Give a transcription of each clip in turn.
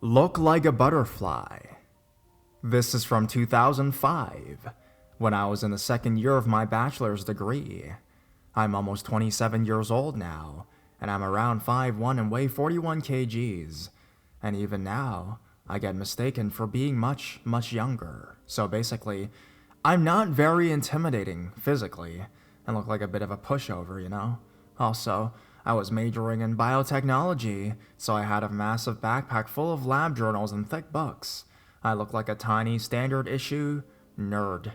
Look like a butterfly. This is from 2005, when I was in the second year of my bachelor's degree. I'm almost 27 years old now, and I'm around 5'1" and weigh 41 kgs. And even now, I get mistaken for being much, much younger. So basically, I'm not very intimidating physically, and look like a bit of a pushover, you know? Also, I was majoring in biotechnology, so I had a massive backpack full of lab journals and thick books. I look like a tiny standard issue nerd.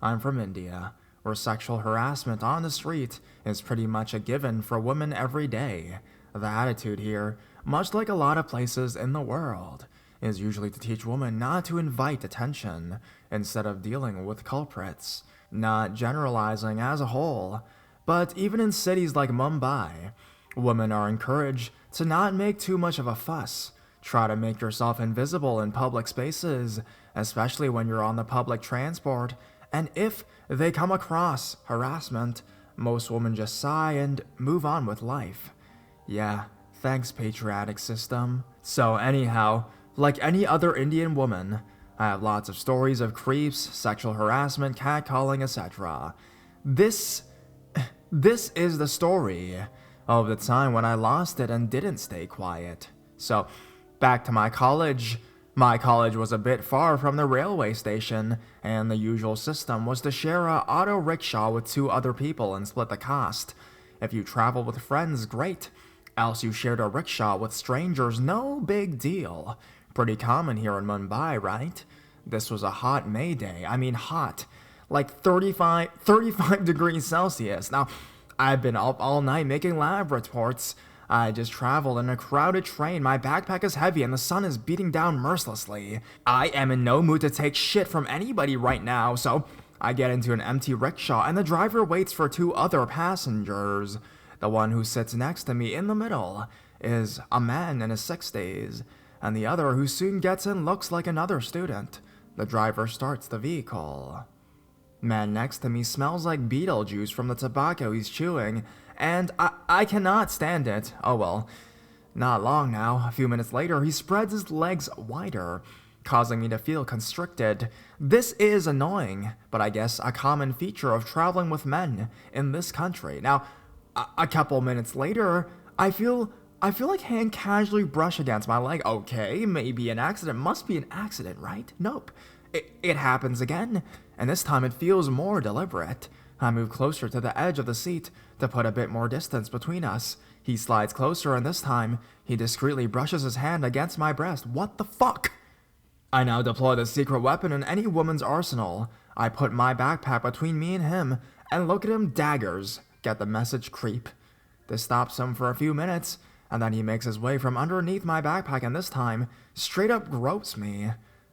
I'm from India, where sexual harassment on the street is pretty much a given for women every day. The attitude here, much like a lot of places in the world, is usually to teach women not to invite attention instead of dealing with culprits. Not generalizing as a whole, but even in cities like Mumbai, women are encouraged to not make too much of a fuss. Try to make yourself invisible in public spaces, especially when you're on the public transport, and if they come across harassment, most women just sigh and move on with life. Yeah, thanks, patriotic system. So anyhow, like any other Indian woman, I have lots of stories of creeps, sexual harassment, catcalling, etc. This is the story of the time when I lost it and didn't stay quiet. So, back to my college. My college was a bit far from the railway station, and the usual system was to share a auto rickshaw with 2 other people and split the cost. If you traveled with friends, great. Else you shared a rickshaw with strangers, no big deal. Pretty common here in Mumbai, right? This was a hot May day. I mean hot. Like 35 degrees Celsius. Now, I've been up all night making lab reports. I just traveled in a crowded train. My backpack is heavy and the sun is beating down mercilessly. I am in no mood to take shit from anybody right now, so I get into an empty rickshaw and the driver waits for 2 other passengers. The one who sits next to me in the middle is a man in his 60s, and the other who soon gets in looks like another student. The driver starts the vehicle. Man next to me smells like Beetlejuice from the tobacco he's chewing, and I cannot stand it. Oh well. Not long now, a few minutes later, he spreads his legs wider, causing me to feel constricted. This is annoying, but I guess a common feature of traveling with men in this country. Now, a couple minutes later, I feel like hand casually brush against my leg. Okay, maybe an accident. Must be an accident, right? Nope. It happens again, and this time it feels more deliberate. I move closer to the edge of the seat to put a bit more distance between us. He slides closer, and this time, he discreetly brushes his hand against my breast. What the fuck? I now deploy the secret weapon in any woman's arsenal. I put my backpack between me and him, and look at him daggers. Get the message, creep? This stops him for a few minutes, and then he makes his way from underneath my backpack, and this time, straight up gropes me.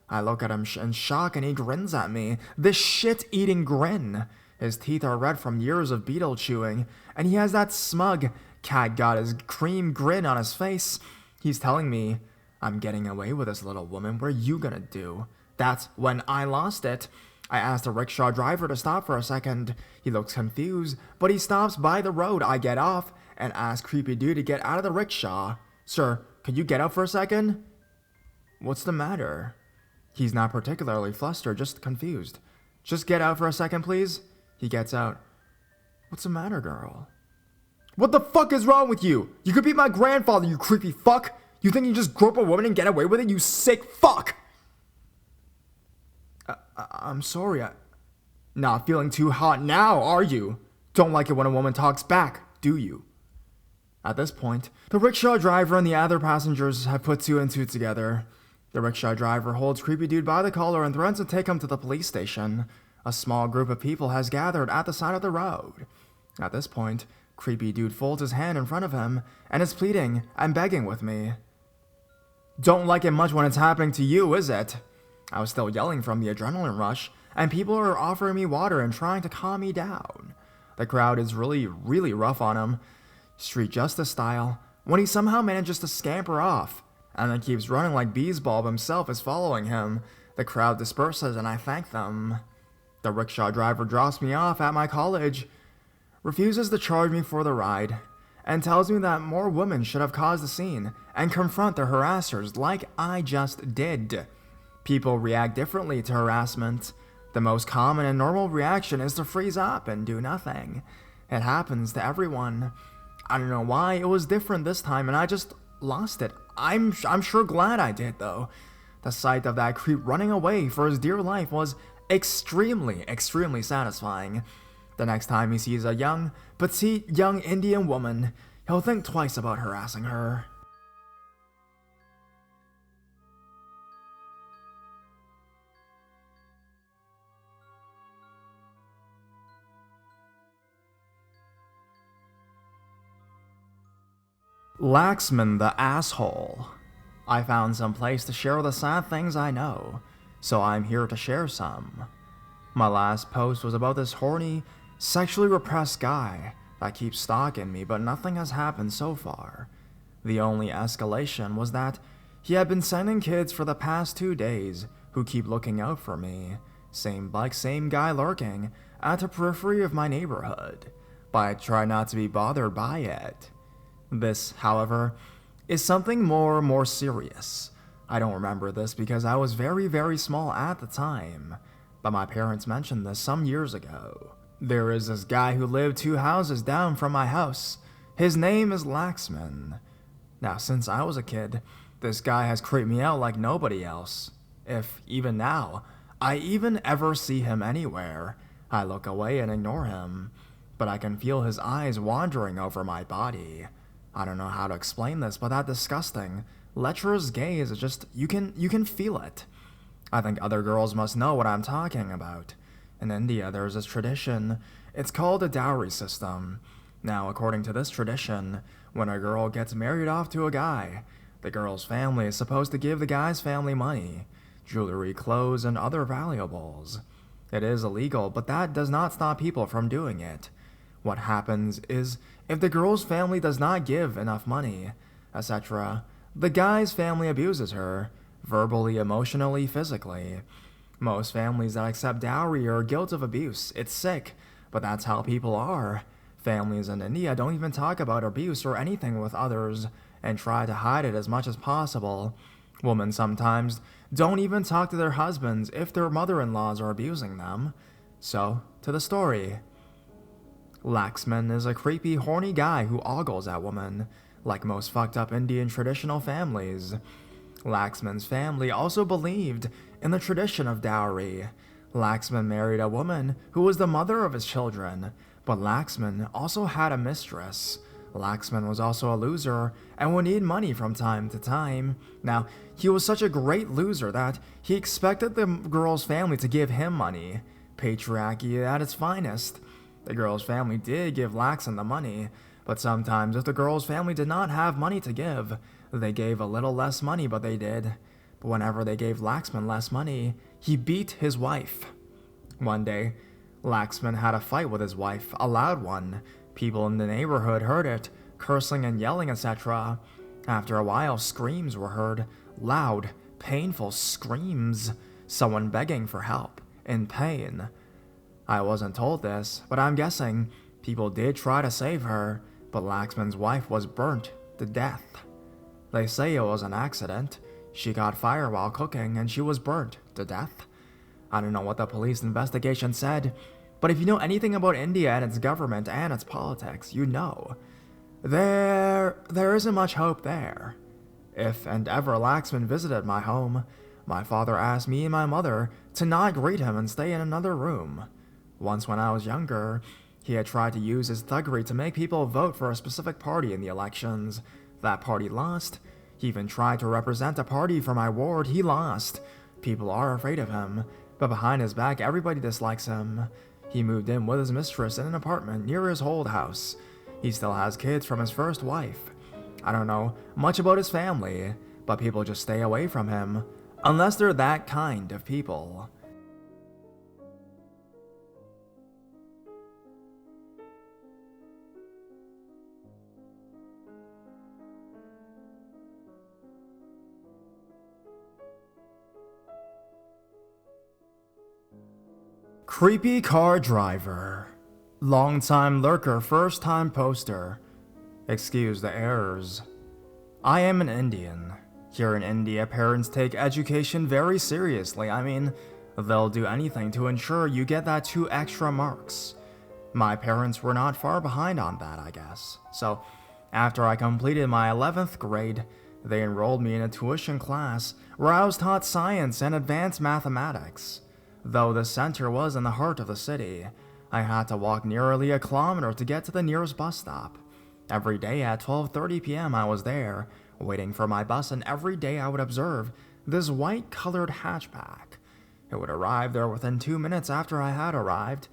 I look at him in shock, and he grins at me. This shit-eating grin. His teeth are red from years of beetle chewing, and he has that smug, cat got his cream grin on his face. He's telling me, I'm getting away with this, little woman. What are you gonna do? That's when I lost it. I asked the rickshaw driver to stop for a second. He looks confused, but he stops by the road. I get off and ask creepy dude to get out of the rickshaw. Sir, could you get up for a second? What's the matter? He's not particularly flustered, just confused. Just get out for a second, please. He gets out. What's the matter, girl? What the fuck is wrong with you? You could be my grandfather, you creepy fuck. You think you just grope a woman and get away with it, you sick fuck? I'm sorry, Not feeling too hot now, are you? Don't like it when a woman talks back, do you? At this point, the rickshaw driver and the other passengers have put 2 and 2 together. The rickshaw driver holds creepy dude by the collar and threatens to take him to the police station. A small group of people has gathered at the side of the road. At this point, creepy dude folds his hand in front of him and is pleading and begging with me. Don't like it much when it's happening to you, is it? I was still yelling from the adrenaline rush, and people are offering me water and trying to calm me down. The crowd is really rough on him, street justice style, when he somehow manages to scamper off, and then keeps running like Beesbulb himself is following him. The crowd disperses and I thank them. The rickshaw driver drops me off at my college, refuses to charge me for the ride, and tells me that more women should have caused the scene and confront the harassers like I just did. People react differently to harassment. The most common and normal reaction is to freeze up and do nothing. It happens to everyone. I don't know why it was different this time and I just lost it. I'm sure glad I did though. The sight of that creep running away for his dear life was extremely satisfying. The next time he sees a young, petite young Indian woman, he'll think twice about harassing her. Laxman the asshole. I found some place to share the sad things I know, so I'm here to share some. My last post was about this horny, sexually repressed guy that keeps stalking me, but nothing has happened so far. The only escalation was that he had been sending kids for the past 2 days who keep looking out for me, same guy lurking at the periphery of my neighborhood, but I try not to be bothered by it. This, however, is something more serious. I don't remember this because I was very small at the time, but my parents mentioned this some years ago. There is this guy who lived 2 houses down from my house. His name is Laxman. Now, since I was a kid, this guy has creeped me out like nobody else. If, even now, I even ever see him anywhere, I look away and ignore him, but I can feel his eyes wandering over my body. I don't know how to explain this, but that disgusting, lecherous gaze is just, you can feel it. I think other girls must know what I'm talking about. In India, there's this tradition. It's called a dowry system. Now, according to this tradition, when a girl gets married off to a guy, the girl's family is supposed to give the guy's family money, jewelry, clothes, and other valuables. It is illegal, but that does not stop people from doing it. What happens is, if the girl's family does not give enough money, etc., the guy's family abuses her, verbally, emotionally, physically. Most families that accept dowry are guilty of abuse. It's sick, but that's how people are. Families in India don't even talk about abuse or anything with others, and try to hide it as much as possible. Women sometimes don't even talk to their husbands if their mother-in-laws are abusing them. So, to the story. Laxman is a creepy, horny guy who ogles at women, like most fucked up Indian traditional families. Laxman's family also believed in the tradition of dowry. Laxman married a woman who was the mother of his children, but Laxman also had a mistress. Laxman was also a loser and would need money from time to time. Now, he was such a great loser that he expected the girl's family to give him money. Patriarchy at its finest. The girl's family did give Laxman the money, but sometimes if the girl's family did not have money to give, they gave a little less money, but they did. But whenever they gave Laxman less money, he beat his wife. One day, Laxman had a fight with his wife, a loud one. People in the neighborhood heard it, cursing and yelling, etc. After a while, screams were heard. Loud, painful screams. Someone begging for help, in pain. I wasn't told this, but I'm guessing people did try to save her, but Laxman's wife was burnt to death. They say it was an accident. She got fire while cooking and she was burnt to death. I don't know what the police investigation said, but if you know anything about India and its government and its politics, you know. There isn't much hope there. If and ever Laxman visited my home, my father asked me and my mother to not greet him and stay in another room. Once when I was younger, he had tried to use his thuggery to make people vote for a specific party in the elections. That party lost. He even tried to represent a party for my ward. He lost. People are afraid of him, but behind his back, everybody dislikes him. He moved in with his mistress in an apartment near his old house. He still has kids from his first wife. I don't know much about his family, but people just stay away from him, unless they're that kind of people. Creepy car driver. Long-time lurker, first-time poster. Excuse the errors. I am an Indian. Here in India, parents take education very seriously. I mean, they'll do anything to ensure you get that 2 extra marks. My parents were not far behind on that, I guess. So, after I completed my 11th grade, they enrolled me in a tuition class where I was taught science and advanced mathematics. Though the center was in the heart of the city, I had to walk nearly a kilometer to get to the nearest bus stop. Every day at 12:30 p.m. I was there, waiting for my bus, and every day I would observe this white-colored hatchback. It would arrive there within 2 minutes after I had arrived,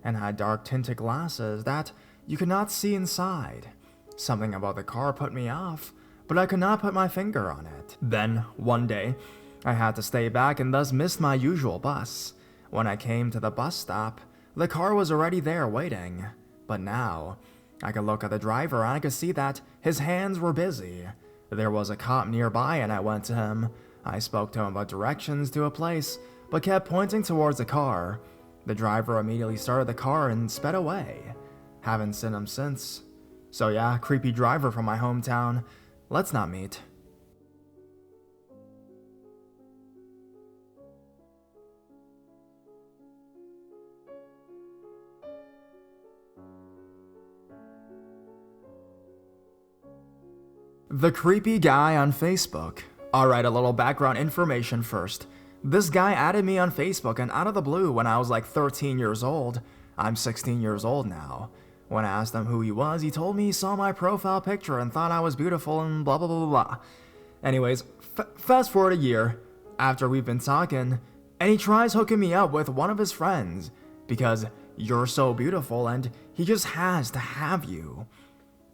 and had dark-tinted glasses that you could not see inside. Something about the car put me off, but I could not put my finger on it. Then, one day, I had to stay back and thus missed my usual bus. When I came to the bus stop, the car was already there waiting. But now, I could look at the driver and I could see that his hands were busy. There was a cop nearby and I went to him. I spoke to him about directions to a place, but kept pointing towards the car. The driver immediately started the car and sped away. Haven't seen him since. So yeah, creepy driver from my hometown. Let's not meet. The creepy guy on Facebook. Alright, a little background information first. This guy added me on Facebook, and out of the blue when I was like 13 years old. I'm 16 years old now. When I asked him who he was, he told me he saw my profile picture and thought I was beautiful and blah blah blah blah blah. Anyways, fast forward a year after we've been talking, and he tries hooking me up with one of his friends because you're so beautiful and he just has to have you.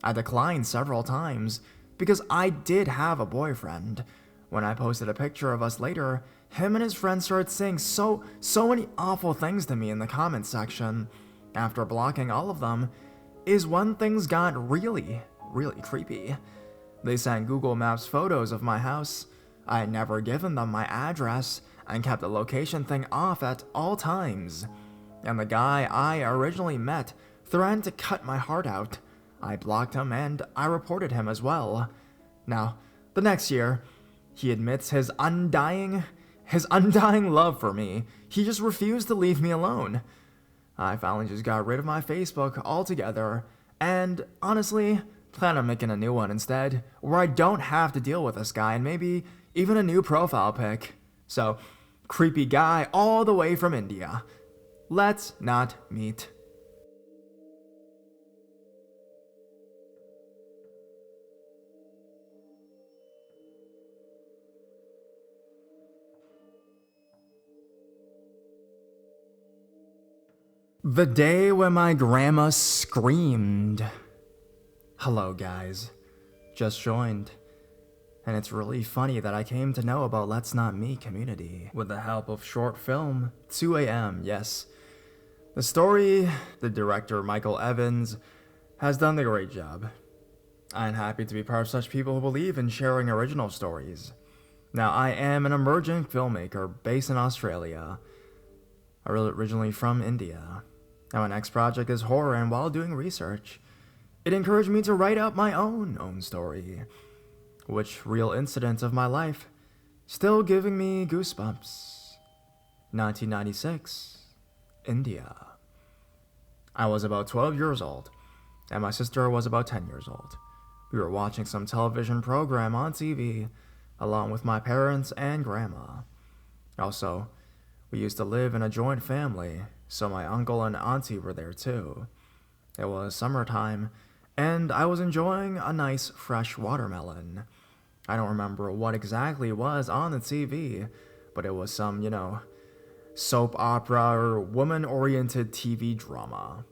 I declined several times because I did have a boyfriend. When I posted a picture of us later, him and his friend started saying so many awful things to me in the comment section. After blocking all of them, is when things got really creepy. They sent Google Maps photos of my house. I had never given them my address and kept the location thing off at all times. And the guy I originally met threatened to cut my heart out. I blocked him and I reported him as well. Now, the next year, he admits his undying love for me. He just refused to leave me alone. I finally just got rid of my Facebook altogether, and honestly, plan on making a new one instead, where I don't have to deal with this guy and maybe even a new profile pic. So, creepy guy all the way from India. Let's not meet. The day when my grandma screamed. Hello guys, just joined. And it's really funny that I came to know about Let's Not Meet community with the help of short film 2 a.m. Yes, the story, the director Michael Evans has done a great job. I'm happy to be part of such people who believe in sharing original stories. Now I am an emerging filmmaker based in Australia, originally from India. Now my next project is horror, and while doing research, it encouraged me to write out my own story, which real incidents of my life still giving me goosebumps. 1996, India. I was about 12 years old, and my sister was about 10 years old. We were watching some television program on TV, along with my parents and grandma. Also, we used to live in a joint family, so my uncle and auntie were there too. It was summertime, and I was enjoying a nice fresh watermelon. I don't remember what exactly was on the TV, but it was some, soap opera or woman-oriented TV drama.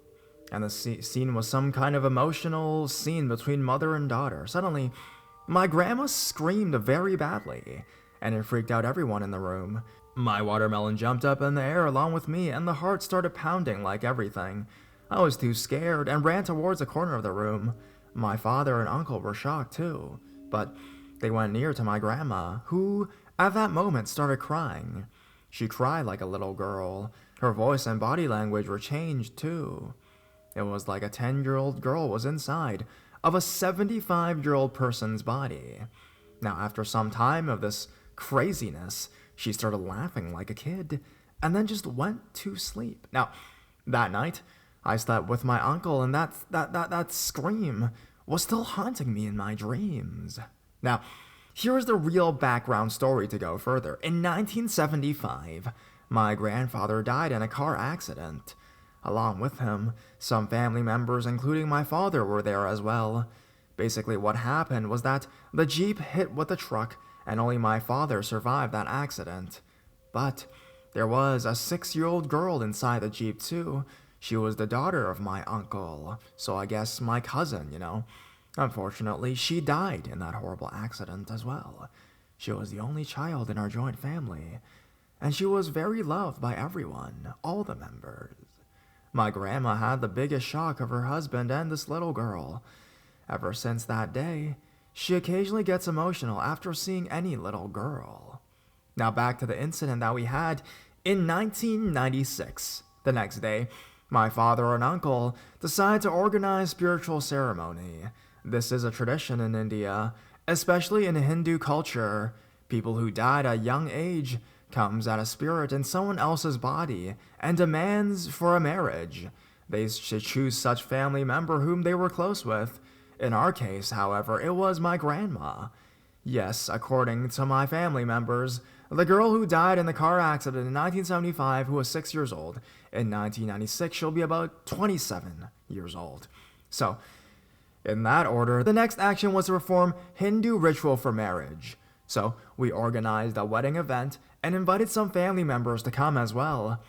And the scene was some kind of emotional scene between mother and daughter. Suddenly, my grandma screamed very badly, and it freaked out everyone in the room. My watermelon jumped up in the air along with me, and the heart started pounding like everything. I was too scared and ran towards the corner of the room. My father and uncle were shocked too, but they went near to my grandma, who, at that moment, started crying. She cried like a little girl. Her voice and body language were changed too. It was like a 10-year-old girl was inside, of a 75-year-old person's body. Now, after some time of this craziness, she started laughing like a kid and then just went to sleep. Now, that night, I slept with my uncle, and that scream was still haunting me in my dreams. Now, here is the real background story to go further. In 1975, my grandfather died in a car accident. Along with him, some family members, including my father, were there as well. Basically, what happened was that the Jeep hit with the truck, and only my father survived that accident. But there was a 6-year-old girl inside the Jeep too. She was the daughter of my uncle, so I guess my cousin, Unfortunately, she died in that horrible accident as well. She was the only child in our joint family, and she was very loved by everyone, all the members. My grandma had the biggest shock of her husband and this little girl. Ever since that day, she occasionally gets emotional after seeing any little girl. Now back to the incident that we had in 1996. The next day, my father and uncle decided to organize spiritual ceremony. This is a tradition in India, especially in Hindu culture. People who died at a young age comes out a spirit in someone else's body and demands for a marriage. They should choose such family member whom they were close with. In our case, however, it was my grandma. Yes, according to my family members, the girl who died in the car accident in 1975, who was 6 years old. In 1996, she'll be about 27 years old. So, in that order, the next action was to perform Hindu ritual for marriage. So, we organized a wedding event and invited some family members to come as well.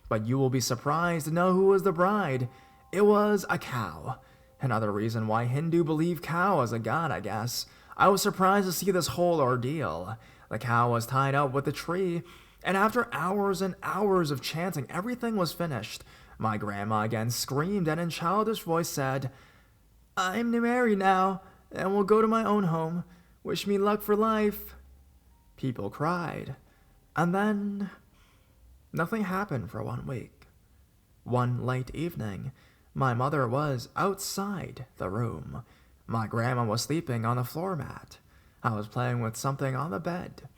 But you will be surprised to know who was the bride. It was a cow. Another reason why Hindu believe cow as a god, I guess. I was surprised to see this whole ordeal. The cow was tied up with a tree, and after hours and hours of chanting, everything was finished. My grandma again screamed and in childish voice said, "I'm married now, and will go to my own home. Wish me luck for life." People cried. And then, nothing happened for 1 week. One late evening, my mother was outside the room. My grandma was sleeping on the floor mat. I was playing with something on the bed.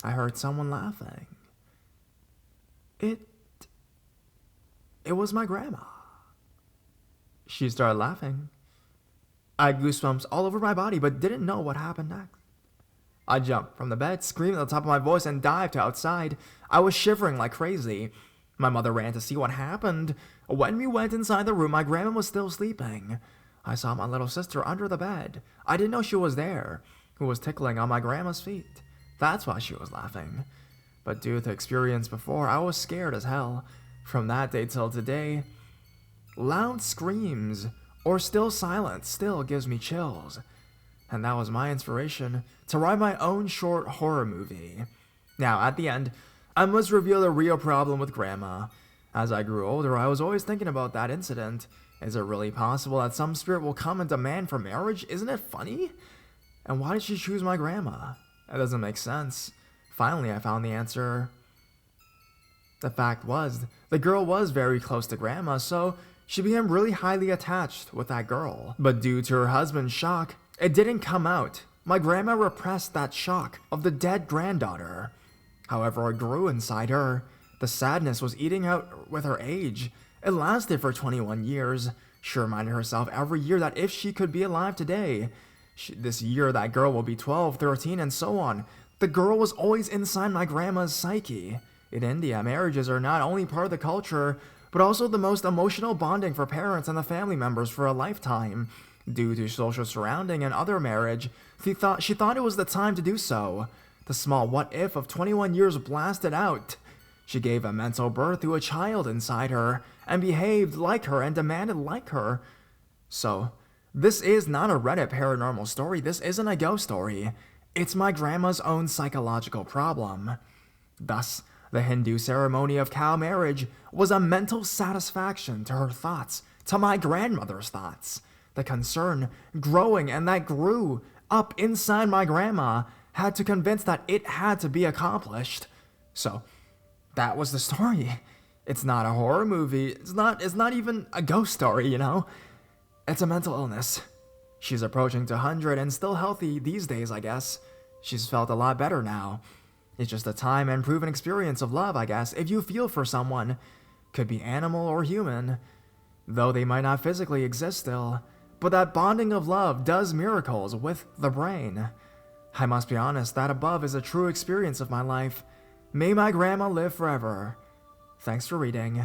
I heard someone laughing. It was my grandma. She started laughing. I had goosebumps all over my body, but didn't know what happened next. I jumped from the bed, screamed at the top of my voice, and dived to outside. I was shivering like crazy. My mother ran to see what happened. When we went inside the room, my grandma was still sleeping. I saw my little sister under the bed. I didn't know she was there, who was tickling on my grandma's feet. That's why she was laughing. But due to experience before, I was scared as hell. From that day till today, loud screams or still silence still gives me chills. And that was my inspiration to write my own short horror movie. Now, at the end, I must reveal the real problem with Grandma. As I grew older, I was always thinking about that incident. Is it really possible that some spirit will come and demand for marriage? Isn't it funny? And why did she choose my grandma? That doesn't make sense. Finally, I found the answer. The fact was, the girl was very close to Grandma, so she became really highly attached with that girl. But due to her husband's shock, it didn't come out. My grandma repressed that shock of the dead granddaughter. However, it grew inside her. The sadness was eating out with her age. It lasted for 21 years. She reminded herself every year that if she could be alive today, this year that girl will be 12, 13, and so on. The girl was always inside my grandma's psyche. In India, marriages are not only part of the culture, but also the most emotional bonding for parents and the family members for a lifetime. Due to social surrounding and other marriage, she thought it was the time to do so. The small what-if of 21 years blasted out. She gave a mental birth to a child inside her, and behaved like her and demanded like her. So, this is not a Reddit paranormal story. This isn't a ghost story. It's my grandma's own psychological problem. Thus, the Hindu ceremony of cow marriage was a mental satisfaction to her thoughts, to my grandmother's thoughts. The concern growing and that grew up inside my grandma had to convince that it had to be accomplished. So, that was the story. It's not a horror movie. It's not even a ghost story, It's a mental illness. She's approaching 200 and still healthy these days, I guess. She's felt a lot better now. It's just a time and proven experience of love, I guess, if you feel for someone. Could be animal or human, though they might not physically exist still. But that bonding of love does miracles with the brain. I must be honest, that above is a true experience of my life. May my grandma live forever. Thanks for reading.